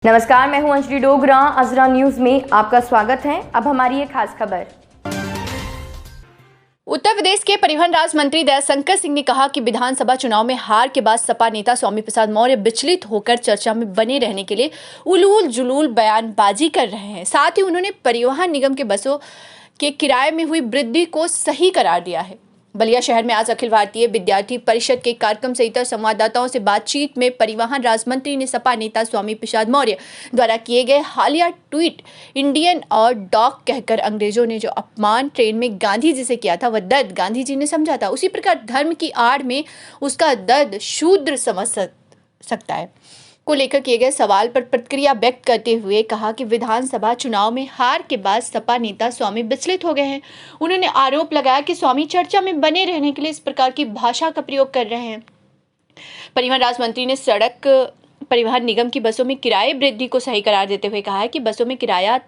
नमस्कार, मैं हूं अंजलि डोगरा। अजरा न्यूज में आपका स्वागत है। अब हमारी ये खास खबर। उत्तर प्रदेश के परिवहन राज्य मंत्री दयाशंकर सिंह ने कहा कि विधानसभा चुनाव में हार के बाद सपा नेता स्वामी प्रसाद मौर्य विचलित होकर चर्चा में बने रहने के लिए उलूल जुलूल बयानबाजी कर रहे हैं। साथ ही उन्होंने परिवहन निगम के बसों के किराए में हुई वृद्धि को सही करार दिया है। बलिया शहर में आज अखिल भारतीय विद्यार्थी परिषद के कार्यक्रम सहित संवाददाताओं से बातचीत में परिवहन राज्य मंत्री ने सपा नेता स्वामी प्रसाद मौर्य द्वारा किए गए हालिया ट्वीट इंडियन और डॉग कहकर अंग्रेजों ने जो अपमान ट्रेन में गांधी जी से किया था वह दर्द गांधी जी ने समझा था, उसी प्रकार धर्म की आड़ में उसका दर्द शूद्र समझ सकता है को लेकर किए गए सवाल पर प्रतिक्रिया व्यक्त करते हुए कहा कि विधानसभा चुनाव में हार के बाद सपा नेता स्वामी विचलित हो गए हैं। उन्होंने आरोप लगाया कि स्वामी चर्चा में बने रहने के लिए इस प्रकार की भाषा का प्रयोग कर रहे हैं। परिवहन राज्य मंत्री ने सड़क परिवहन निगम की बसों में किराए वृद्धि को सही करार देते हुए कहा है कि बसों में किराया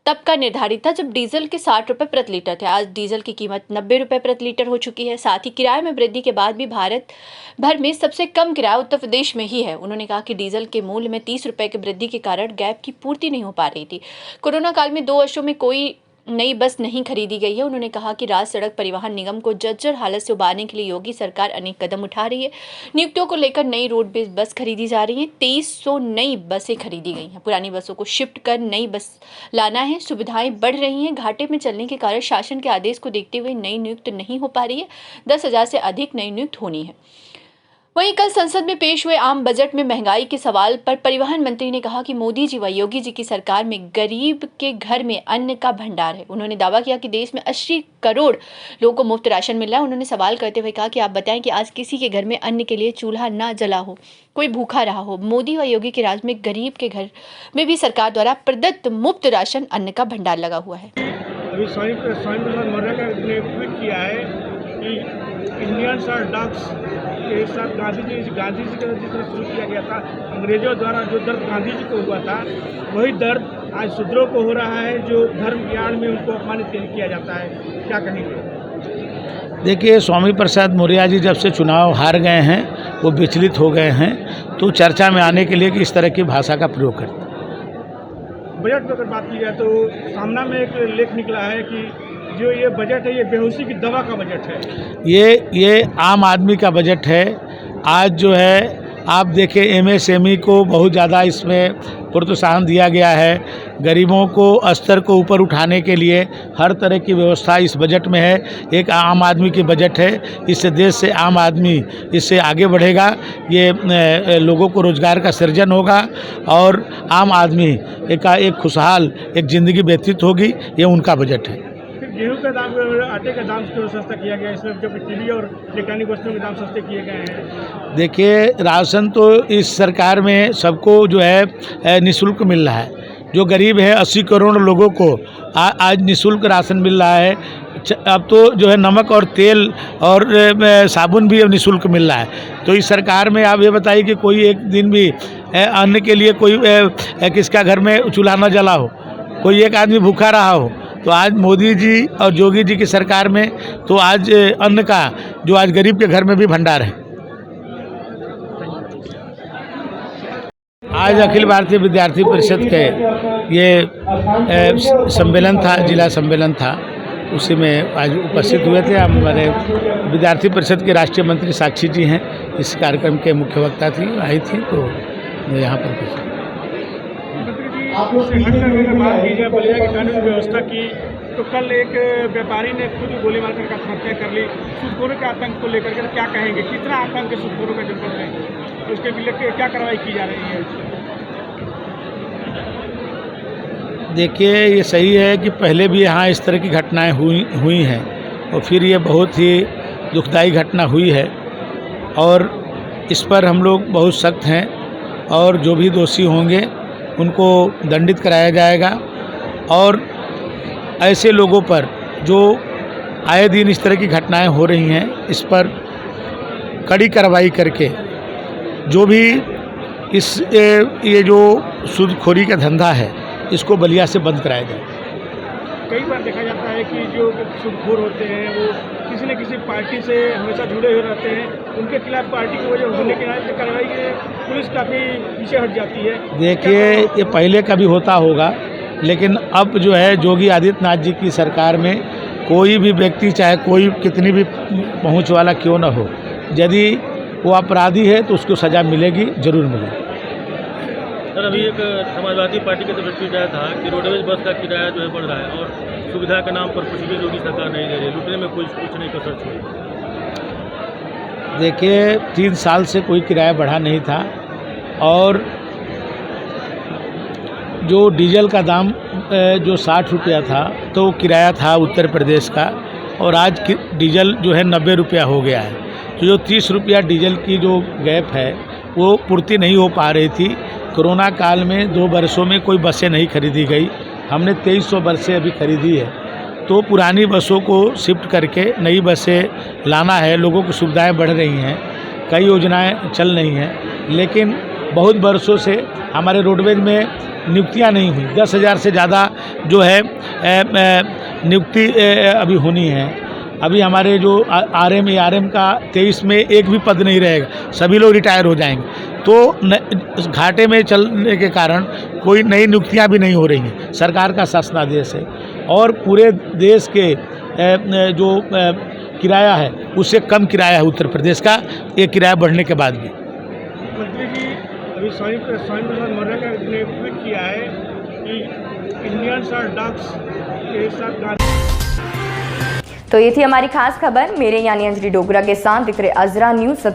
तब का निर्धारित था जब डीजल के 60 रुपये प्रति लीटर थे। आज डीजल की कीमत 90 रुपये प्रति लीटर हो चुकी है। साथ ही किराए में वृद्धि के बाद भी भारत भर में सबसे कम किराया उत्तर प्रदेश में ही है। उन्होंने कहा कि डीजल के मूल्य में 30 रुपये की वृद्धि के कारण गैप की पूर्ति नहीं हो पा रही थी। कोरोना काल में 2 वर्षों में कोई नई बस नहीं खरीदी गई है। उन्होंने कहा कि राज्य सड़क परिवहन निगम को जर्जर हालत से उबारने के लिए योगी सरकार अनेक कदम उठा रही है। नियुक्तियों को लेकर नई रोड बेस्ड बस खरीदी जा रही है। 2300 नई बसें खरीदी गई हैं। पुरानी बसों को शिफ्ट कर नई बस लाना है। सुविधाएं बढ़ रही हैं। घाटे में चलने के कारण शासन के आदेश को देखते हुए नई नियुक्त नहीं हो पा रही है। 10,000 से अधिक नई नियुक्त होनी है। वहीं कल संसद में पेश हुए आम बजट में महंगाई के सवाल पर परिवहन मंत्री ने कहा कि मोदी जी व योगी जी की सरकार में गरीब के घर में अन्न का भंडार है। उन्होंने दावा किया कि देश में 80 करोड़ लोगों को मुफ्त राशन मिल रहा है। उन्होंने सवाल करते हुए कहा कि आप बताएं कि आज किसी के घर में अन्न के लिए चूल्हा ना जला हो, कोई भूखा रहा हो। मोदी व योगी के राज में गरीब के घर में भी सरकार द्वारा प्रदत्त मुफ्त राशन अन्न का भंडार लगा हुआ है। अभी स्वामी प्रसाद मौर्य ने ट्वीट किया है कि इंडियंस और डॉग्स के साथ गांधी जी का जिस तरह शुरू किया गया था, अंग्रेजों द्वारा जो दर्द गांधी जी को हुआ था वही दर्द आज शूद्रों को हो रहा है, जो धर्म की आड़ में उनको अपमानित किया जाता है। क्या कहेंगे? देखिए, स्वामी प्रसाद मौर्य जी जब से चुनाव हार गए हैं, वो विचलित हो गए हैं, तो चर्चा में आने के लिए कि इस तरह की भाषा का प्रयोग करते हैं। बजट पर अगर बात की जाए तो सामना में एक लेख निकला है कि जो ये बजट है ये बेहोशी की दवा का बजट है। ये आम आदमी का बजट है। आज जो है आप देखें, एमएसएमई को बहुत ज़्यादा इसमें प्रोत्साहन दिया गया है। गरीबों को स्तर को ऊपर उठाने के लिए हर तरह की व्यवस्था इस बजट में है। एक आम आदमी की बजट है। इससे देश से आम आदमी इससे आगे बढ़ेगा। ये लोगों को रोजगार का सृजन होगा और आम आदमी एक खुशहाल एक ज़िंदगी व्यतीत होगी। ये उनका बजट है। गेहूं का दाम, आटे का दाम क्यों सस्ता किया गया? इसमें जब टीवी और इलेक्ट्रॉनिक वस्तुओं के दाम सस्ते किए गए हैं। देखिए, राशन तो इस सरकार में सबको जो है निःशुल्क मिल रहा है। जो गरीब है 80 करोड़ लोगों को आज निःशुल्क राशन मिल रहा है। अब तो जो है नमक और तेल और साबुन भी अब निःशुल्क मिल रहा है। तो इस सरकार में आप ये बताइए कि कोई एक दिन भी अन्न के लिए कोई किसका घर में चूल्हा न जला हो, कोई एक आदमी भूखा रहा हो। तो आज मोदी जी और योगी जी की सरकार में तो आज अन्न का जो आज गरीब के घर में भी भंडार है। आज अखिल भारतीय विद्यार्थी परिषद के ये सम्मेलन था, जिला सम्मेलन था, उसी में आज उपस्थित हुए थे। हमारे विद्यार्थी परिषद के राष्ट्रीय मंत्री साक्षी जी हैं, इस कार्यक्रम के मुख्य वक्ता थी, आई थी। तो यहाँ पर बात की जाए बलिया की कानून व्यवस्था की, तो कल एक व्यापारी ने खुद गोली मारकर आत्महत्या कर ली। सूदखोरों के आतंक को लेकर के क्या कहेंगे? कितना आतंक है सूदखोरों का जनपद में? उसके लिए क्या कार्रवाई की जा रही है? देखिए, ये सही है कि पहले भी यहाँ इस तरह की घटनाएं हुई हैं और फिर ये बहुत ही दुखदायी घटना हुई है और इस पर हम लोग बहुत सख्त हैं और जो भी दोषी होंगे उनको दंडित कराया जाएगा। और ऐसे लोगों पर जो आए दिन इस तरह की घटनाएं हो रही हैं, इस पर कड़ी कार्रवाई करके जो भी ये जो सूदखोरी का धंधा है इसको बलिया से बंद कराया जाए। कई बार देखा जाता है कि जो सूदखोर होते हैं वो किसी न किसी पार्टी से हमेशा जुड़े हुए रहते हैं, उनके खिलाफ पार्टी की वजह होने के नाते कार्रवाई के पुलिस काफ़ी पीछे हट जाती है। देखिए, ये पहले कभी होता होगा, लेकिन अब जो है योगी आदित्यनाथ जी की सरकार में कोई भी व्यक्ति, चाहे कोई कितनी भी पहुंच वाला क्यों न हो, यदि वो अपराधी है तो उसको सज़ा मिलेगी, ज़रूर मिलेगी। सर, अभी एक समाजवादी पार्टी की तरफ से आया था कि रोडवेज बस का किराया जो है बढ़ रहा है और सुविधा के नाम पर कुछ भी योगी सरकार नहीं दे रही, लुटने में कुछ नहीं कसर छोड़ी। देखिए, 3 साल से कोई किराया बढ़ा नहीं था और जो डीजल का दाम जो 60 रुपया था तो किराया था उत्तर प्रदेश का, और आज डीजल जो है 90 रुपया हो गया है। तो जो 30 रुपया डीजल की जो गैप है वो पूर्ति नहीं हो पा रही थी। कोरोना काल में 2 वर्षों में कोई बसें नहीं खरीदी गई, हमने 2300 बसें अभी खरीदी है। तो पुरानी बसों को शिफ्ट करके नई बसें लाना है, लोगों की सुविधाएं बढ़ रही हैं, कई योजनाएं चल रही हैं, लेकिन बहुत वर्षों से हमारे रोडवेज में नियुक्तियां नहीं हुई। 10,000 से ज़्यादा जो है नियुक्ति अभी होनी है। अभी हमारे जो आरएम एआरएम का 23 में एक भी पद नहीं रहेगा, सभी लोग रिटायर हो जाएंगे। तो घाटे में चलने के कारण कोई नई नियुक्तियां भी नहीं हो रही हैं। सरकार का शासनादेश है और पूरे देश के जो किराया है उससे कम किराया है उत्तर प्रदेश का, ये किराया बढ़ने के बाद भी। मंत्री जी, अभी स्वामी प्रसाद मौर्य ने ट्वीट किया है कि इंडियंस आर डॉग्स के साथ। तो ये थी हमारी खास खबर। मेरे यानी अंजलि डोगरा के साथ दिख रहे अजरा न्यूज़।